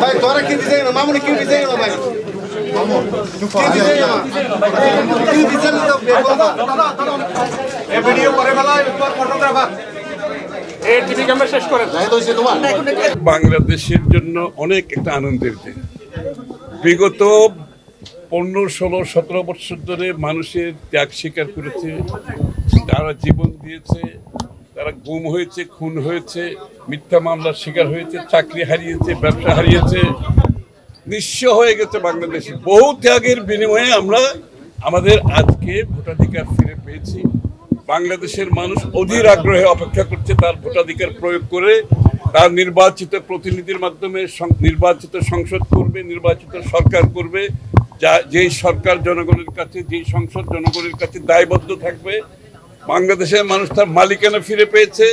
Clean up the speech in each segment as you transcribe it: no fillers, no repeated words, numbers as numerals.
ভাই তোরা কি দিছে না মামুনি কি দিছে না ভাই মামুন কি দিছে না কি দিছে না তো বেবো এ ভিডিও করে ফেলা তোর ফটোগ্রাফার এই টিভি ক্যামেরা শেষ করে যাই তো সে তোমার বাংলাদেশের জন্য অনেক একটা আনন্দের দিন। বিগত 15-16-17 বছর ধরে মানুষের ত্যাগ স্বীকার করেছে, তারা জীবন দিয়েছে, তারা গুম হয়েছে, খুন হয়েছে, মিথ্যা মামলার শিকার হয়েছে, চাকরি হারিয়েছে, ব্যবসা হারিয়েছে, নিঃস্ব হয়ে গেছে বাংলাদেশে। বহু ত্যাগের বিনিময়ে আমরা আমাদের আজকে ভোটাধিকার ফিরে পেয়েছি। বাংলাদেশের মানুষ অধীর আগ্রহে অপেক্ষা করছে তার ভোটাধিকার প্রয়োগ করে তার নির্বাচিত প্রতিনিধির মাধ্যমে নির্বাচিত সংসদ করবে, নির্বাচিত সরকার করবে, যেই সরকার জনগণের কাছে, যেই সংসদ জনগণের কাছে দায়বদ্ধ থাকবে। বাংলাদেশের মানুষ তার মালিকানা ফিরে পেয়েছে।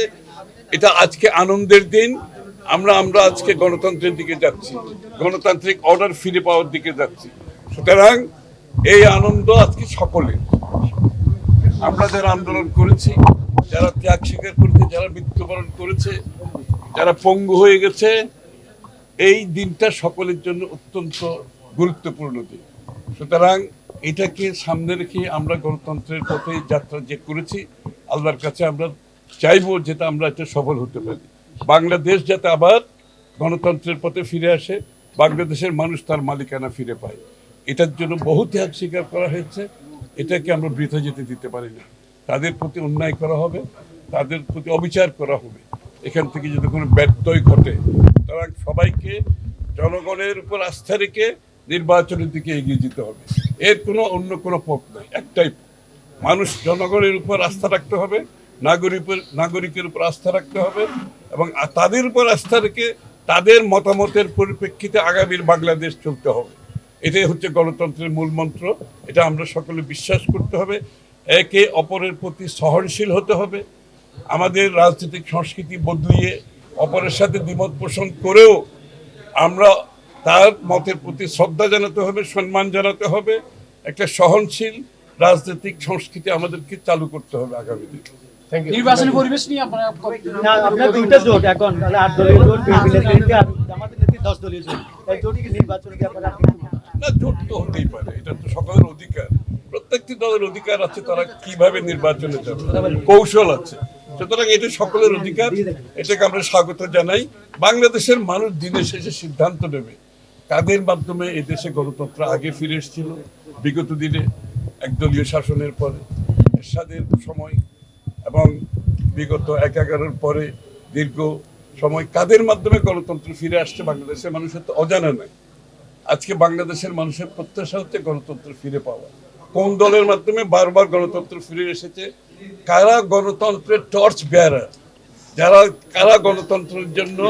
এটা আজকে আনন্দের দিন। আমরা আজকে গণতন্ত্রের দিকে যাচ্ছি, গণতান্ত্রিক অর্ডার ফিরে পাওয়ার দিকে যাচ্ছি। সুতরাং এই আনন্দ আজকে সকলের। আমরা যারা আন্দোলন করেছি, যারা ত্যাগ স্বীকার করেছে, যারা মৃত্যুবরণ করেছে, যারা পঙ্গু হয়ে গেছে, এই দিনটা সকলের জন্য অত্যন্ত গুরুত্বপূর্ণ দিন। সুতরাং এটাকে সামনে রেখে আমরা গণতন্ত্রের পথে যাত্রা যে করেছি, আল্লাহর কাছে আমরা চাইবো যেটা আমরা এটা সফল হতে পারি। বাংলাদেশ যাতে আবার গণতন্ত্রের পথে ফিরে আসে, বাংলাদেশের মানুষ তার মালিকানা ফিরে পায়, এটার জন্য বহু ত্যাগ স্বীকার করা হয়েছে। এটাকে আমরা বৃথা যেতে দিতে পারি না। তাদের প্রতি অন্যায় করা হবে, তাদের প্রতি অবিচার করা হবে। এখান থেকে যদি কোনো ব্যত্যয় ঘটে, সুতরাং সবাইকে জনগণের উপর আস্থা রেখে নির্বাচনের দিকে এগিয়ে যেতে হবে। এর অন্য কোনো পথ নাই, একটাই পথ। মানুষ জনগণের উপর আস্থা রাখতে হবে, নাগরিকের উপর আস্থা রাখতে হবে, এবং তাদের উপর আস্থা রেখে তাদের মতামতের পরিপ্রেক্ষিতে আগামীর বাংলাদেশ চলতে হবে। এটাই হচ্ছে গণতন্ত্রের মূল মন্ত্র। এটা আমরা সকলে বিশ্বাস করতে হবে। একে অপরের প্রতি সহনশীল হতে হবে। আমাদের রাজনৈতিক সংস্কৃতি বদলিয়ে অপরের সাথে দ্বিমত পোষণ করেও আমরা তার মতের প্রতি শ্রদ্ধা জানাতে হবে, সম্মান জানাতে হবে। একটা সহনশীল রাজনৈতিক সংস্কৃতি আমাদেরকে চালু করতে হবে আগামী দিনে। নির্বাচনী পরিবেশ নিয়ে আপনার দুইটা জোট এখন, তাহলে 8 দলীয় জোট, বিএনপি নেতৃত্বে আর জামাতের নেতৃত্বে 10 দলীয় জোট। এই জোটই কি নির্বাচনে কি আপনারা না? জোট তো হতেই পারে, এটা তো সকলের অধিকার। প্রত্যেকটি দলের অধিকার আছে তারা কিভাবে নির্বাচনে যাবে, কৌশল আছে। সুতরাং এটা সকলের অধিকার, এটাকে আমরা স্বাগত জানাই। বাংলাদেশের মানুষ দিনের শেষে সিদ্ধান্ত নেবে কাদের মাধ্যমে এই দেশে গণতন্ত্র আগে ফিরে এসেছিল। বিগত দিনে একদলীয় শাসনের পরে, এরশাদের সময় এবং বিগত 11-11 পরে দীর্ঘ সময় কাদের মাধ্যমে গণতন্ত্র ফিরে আসছে বাংলাদেশের মানুষের তো অজানা নাই। আজকে বাংলাদেশের মানুষের প্রত্যাশা হচ্ছে গণতন্ত্র ফিরে পাওয়া। কোন দলের মাধ্যমে বারবার গণতন্ত্র ফিরে এসেছে, কারা গণতন্ত্রের টর্চ বেয়ারার, কারা গণতন্ত্রের জন্য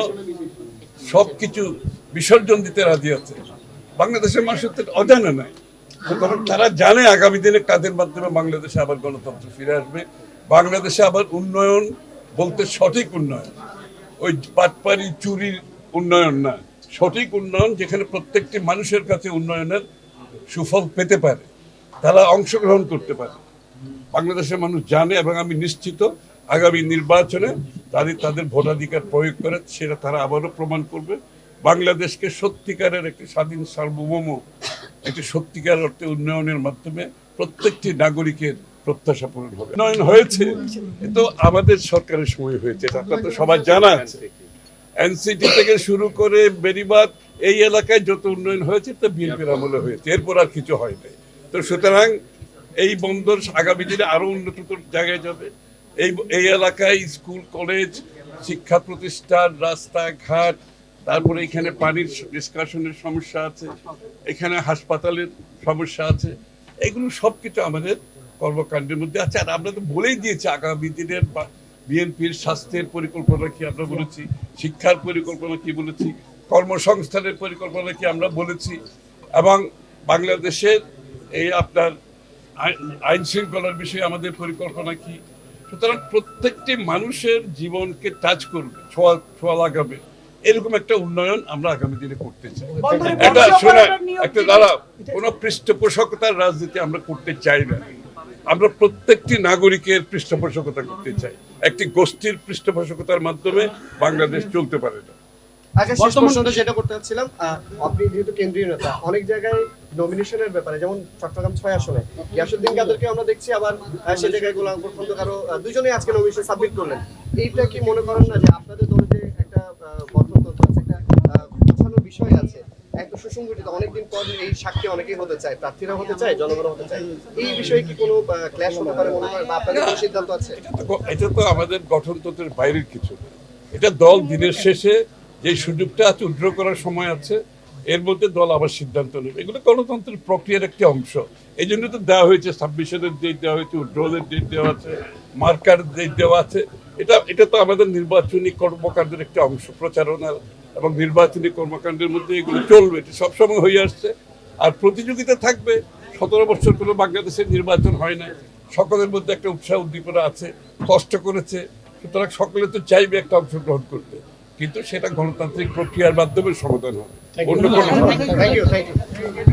সবকিছু বিসর্জন দিতে রাজি আছে, বাংলাদেশের মানুষের তো অজানা নাই। তারা জানে আগামী দিনে কাদের মাধ্যমে বাংলাদেশে আবার গণতন্ত্র ফিরে আসবে। বাংলাদেশে আবার উন্নয়ন বলতে সঠিক উন্নয়ন, ওই পাটপাড়ি চুরির উন্নয়ন না, সঠিক উন্নয়ন যেখানে প্রত্যেকটি মানুষের কাছে উন্নয়নের সুফল পেতে পারে, তারা অংশগ্রহণ করতে পারে। বাংলাদেশের মানুষ জানে, এবং আমি নিশ্চিত আগামী নির্বাচনে তাদের ভোটাধিকার প্রয়োগ করে সেটা তারা আবারও প্রমাণ করবে। বাংলাদেশকে সত্যিকারের একটি স্বাধীন সার্বভৌম, একটি সত্যিকার অর্থে উন্নয়নের মাধ্যমে প্রত্যেকটি নাগরিকের প্রত্যাশা পূরণ হবে। উন্নয়ন হয়েছে, তো আমাদের সরকারের সময় হয়েছে, এটা আপনার তো সবাই জানা আছে। এনসিটি থেকে শুরু করে বেরিবাদ, এই এলাকায় যত উন্নয়ন হয়েছে তা বিএনপির আমলে হয়েছে, এরপর আর কিছু হয় নাই। তো সুতরাং এই বন্দর আগামী দিনে আরো উন্নততর জায়গায় যাবে। এই এলাকায় স্কুল, কলেজ, শিক্ষা প্রতিষ্ঠান, রাস্তাঘাট, তারপরে এখানে পানির নিষ্কাশনের সমস্যা আছে, এখানে হাসপাতালের সমস্যা আছে। এগুলো সবকিছু আমাদের কর্মকাণ্ডের মধ্যে আছে। আর আমরা তো বলেই দিয়েছি আগামী দিনের বিএনপির স্বাস্থ্যের পরিকল্পনা কি আমরা বলেছি, শিক্ষার পরিকল্পনা কি বলেছি, কর্মসংস্থানের পরিকল্পনা কি আমরা বলেছি, এবং বাংলাদেশের এই আপনার আইন শৃঙ্খলার বিষয়ে আমাদের পরিকল্পনা কি, সুতরাং প্রত্যেকটি মানুষের জীবনকে টাচ করবে, ছোঁয়া লাগাবে, এরকম একটা উন্নয়ন আমরা আগামী দিনে করতে চাই। একটা শোনা একটা দ্বারা কোনো পৃষ্ঠপোষকতার রাজনীতি আমরা করতে চাই না। আমরা প্রত্যেকটি নাগরিকের পৃষ্ঠপোষকতা করতে চাই। একটি গোষ্ঠীর পৃষ্ঠপোষকতার মাধ্যমে বাংলাদেশ চলতে পারে না। আচ্ছা, শেষ প্রশ্নটা যেটা করতে চাচ্ছিলাম, আপনি যেহেতু কেন্দ্রীয় নেতা, অনেক জায়গায় নমিনেশনের ব্যাপারে, যেমন চট্টগ্রাম 6 আসনে গিয়াসউদ্দিন কাদেরকে আমরা দেখছি, আবার সে জায়গায় গোলাম খন্দকারও দুজনেই আজকে নমিনেশন সাবমিট করলেন। এইটা কি মনে করেন না যে আপনাদের দলে যে একটা গঠনতন্ত্র আছে, একটা গোছানোর বিষয় আছে, একটা সুসংগঠিত, অনেকদিন পর এই সাক্ষী অনেকেই হতে চায়, প্রার্থীরা হতে চায়, জনগণ হতে চায়, এই বিষয়ে কি কোনো ক্ল্যাশ হতে পারে মনে করেন, বা আপনাদের কোনো সিদ্ধান্ত আছে? এটা তো আমাদের গঠনতন্ত্রের বাইরের কিছু না। এটা দল দিনের শেষে যে সুযোগটা আছে, উইথড্র করার সময় আছে, এর মধ্যে দল আবার সিদ্ধান্ত নেবে। এগুলো গণতন্ত্রের প্রক্রিয়ার একটি অংশ। এই জন্য তো দেওয়া হয়েছে, সাবমিশনের ডেট দেওয়া হয়েছে, উইথড্রলের ডেট দেওয়া আছে, মার্কার ডেট দেওয়া আছে। এটা তো আমাদের নির্বাচনী কর্মকাণ্ডের একটি অংশ, প্রচারণার এবং নির্বাচনী কর্মকাণ্ডের মধ্যে এগুলো চলবে। এটা সবসময় হয়ে আসছে। আর প্রতিযোগিতা থাকবে। 17 বছর কোনো বাংলাদেশের নির্বাচন হয় না, সকলের মধ্যে একটা উৎসাহ উদ্দীপনা আছে, কষ্ট করেছে, সুতরাং সকলে তো চাইবে একটা অংশগ্রহণ করতে, কিন্তু সেটা গণতান্ত্রিক প্রক্রিয়ার মাধ্যমে সমাধান হবে, অন্য কোনো থ্যাংক ইউ।